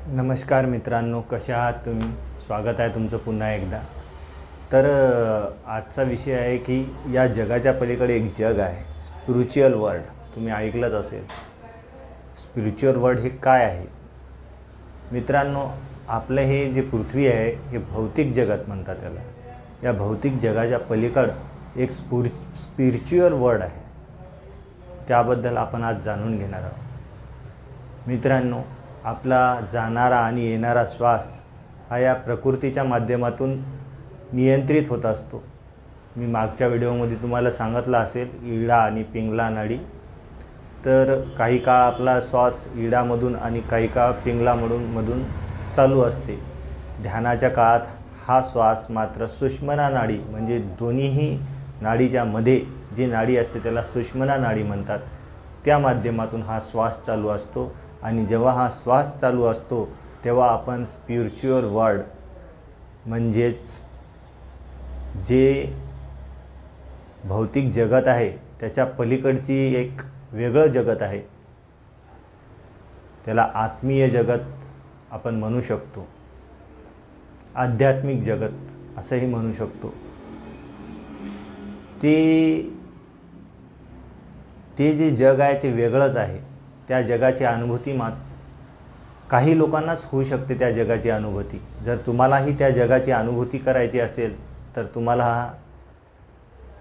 नमस्कार मित्रांनो, कसे आहात तुम्ही? स्वागत आहे तुमचं पुन्हा एकदा. तर आजचा विषय आहे की या जगाच्या पलीकडे एक जग आहे, स्पिरिच्युअल वर्ल्ड. तुम्ही ऐकलंच असेल. स्पिरिच्युअल वर्ल्ड हे काय आहे? मित्रांनो, आपलं हे जे पृथ्वी आहे हे भौतिक जगत म्हणतात त्याला. या भौतिक जगाच्या पलीकडं एक स्पिरिच्युअल वर्ल्ड आहे. त्याबद्दल आपण आज जाणून घेणार आहोत. मित्रांनो, आपला जाणारा आणि येणारा श्वास हा या प्रकृतीच्या माध्यमातून नियंत्रित होत असतो. मी मागच्या व्हिडिओमध्ये तुम्हाला सांगितलं असेल इडा आणि पिंगला नाडी. तर काही काळ आपला श्वास इडामधून आणि काही काळ पिंगलामधून चालू असते. ध्यानाच्या काळात हा श्वास मात्र सुषुम्ना नाडी म्हणजे दोन्हीही नाडीच्या मध्ये जी नाडी असते त्याला सुषुम्ना नाडी म्हणतात. त्या माध्यमातून हा श्वास चालू असतो आणि जेव्हा हा श्वास चालू असतो तेव्हा आपण स्पिरिच्युअल वर्ल्ड म्हणजेच जे भौतिक जगत आहे त्याच्या पलीकडची एक वेगळं जगत आहे, त्याला आत्मीय जगत आपण म्हणू शकतो, आध्यात्मिक जगत असंही म्हणू शकतो. ते जे जग आहे ते वेगळंच आहे. त्या जगाची अनुभूती काही लोकांनाच होऊ शकते. त्या जगाची अनुभूती जर तुम्हालाही त्या जगाची अनुभूती करायची असेल तर तुम्हाला हा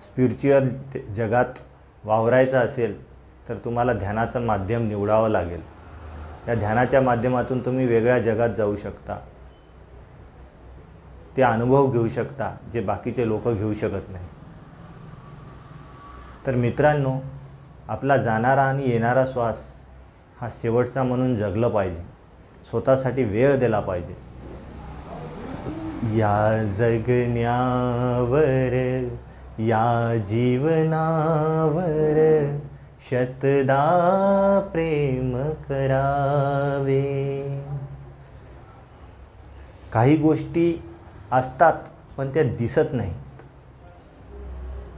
स्पिरिच्युअल जगात वावरायचं असेल तर तुम्हाला ध्यानाचं माध्यम निवडावं लागेल. या ध्यानाच्या माध्यमातून तुम्ही वेगळ्या जगात जाऊ शकता, ते अनुभव घेऊ शकता जे बाकीचे लोक घेऊ शकत नाही. तर मित्रांनो, आपला जाणारा आणि येणारा श्वास हा शेवटचा म्हणून जगलं पाहिजे, स्वतःसाठी वेळ दिला पाहिजे. या जगण्यावर या जीवनावर शतदा प्रेम करावे. काही गोष्टी असतात पण त्या दिसत नाहीत.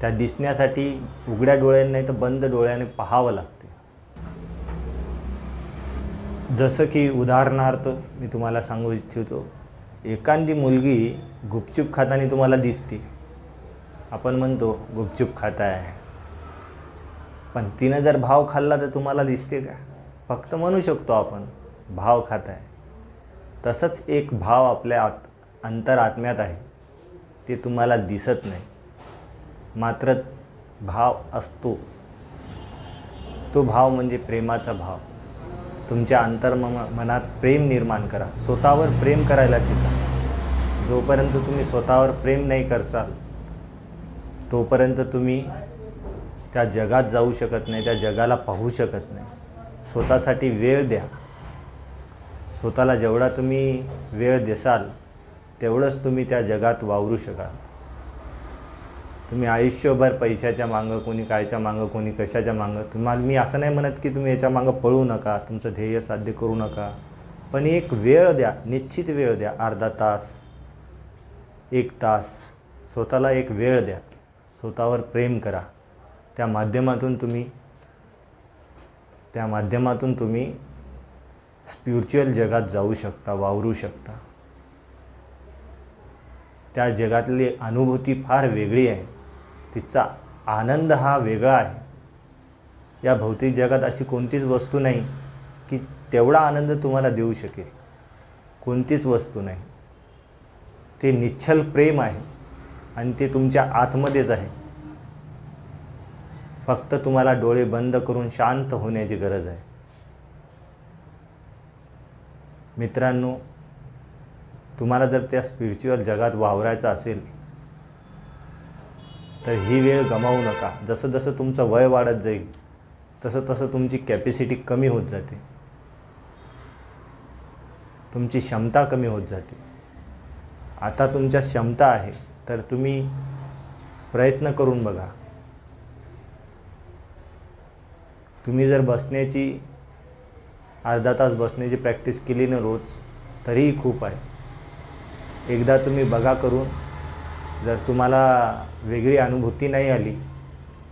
त्या दिसण्यासाठी उघड्या डोळ्याने नाही तर बंद डोळ्याने पाहावं लागते. जसं की उदाहरणार्थ मी तुम्हाला सांगू इच्छितो, एखादी मुलगी गुपचूप खाताना तुम्हाला दिसते. आपण म्हणतो गुपचूप खात आहे, पण तिनं जर भाव खाल्ला तर तुम्हाला दिसते का? फक्त म्हणू शकतो आपण भाव खात आहे. तसंच एक भाव आपल्या अंतरात्म्यात आहे, ते तुम्हाला दिसत नाही, मात्र भाव असतो. तो भाव म्हणजे प्रेमाचा भाव. तुमच्या मनात प्रेम निर्माण करा, स्वतःवर प्रेम करायला शिका. जोपर्यंत तुम्ही स्वतःवर प्रेम नाही करसाल तोपर्यंत तुम्ही त्या जगात जाऊ शकत नाही, त्या जगाला पाहू शकत नाही. स्वतःसाठी वेळ द्या. स्वतःला जेवढा तुम्ही वेळ देसाल तेवढंच तुम्ही त्या जगात वावरू शकाल. तुम्ही आयुष्यभर पैशाच्या मागं, कोणी कायच्या मागं, कोणी कशाच्या मागं, तुम्हाला मी असं नाही म्हणत की तुम्ही याच्या मागं पळू नका, तुमचं ध्येय साध्य करू नका, पण एक वेळ द्या, निश्चित वेळ द्या. अर्धा तास, 1 तास स्वतःला एक वेळ द्या. स्वतःवर प्रेम करा. त्या माध्यमातून तुम्ही स्पिरिच्युअल जगात जाऊ शकता, वावरू शकता. त्या जगातली अनुभूती फार वेगळी आहे, तिचा आनंद हा वेगळा आहे. या भौतिक जगात अशी कोणतीच वस्तू नाही की तेवढा आनंद तुम्हाला देऊ शकेल. कोणतीच वस्तू नाही. ते निश्चल प्रेम आहे आणि ते तुमच्या आतमध्येच आहे. फक्त तुम्हाला डोळे बंद करून शांत होण्याची गरज आहे. मित्रांनो, तुम्हाला जर त्या स्पिरिच्युअल जगात वावरायचं असेल तर ही वेळ गमावू नका. जसं जसं तुमचं वय वाढत जाईल तसं तसं तुमची कॅपॅसिटी कमी होत जाते, तुमची क्षमता कमी होत जाते. आता तुमच्या क्षमता आहे तर तुम्ही प्रयत्न करून बघा. तुम्ही जर अर्धा तास बसण्याची प्रॅक्टिस केली ना रोज तरीही खूप आहे. एकदा तुम्ही बघा करून. जर तुम्हाला वेगळी अनुभूती नाही आली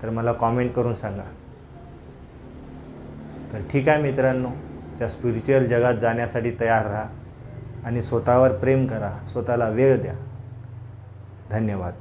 तर मला कॉमेंट करून सांगा. तर ठीक आहे मित्रांनो, त्या स्पिरिच्युअल जगात जाण्यासाठी तयार राहा आणि स्वतःवर प्रेम करा, स्वतःला वेळ द्या. धन्यवाद.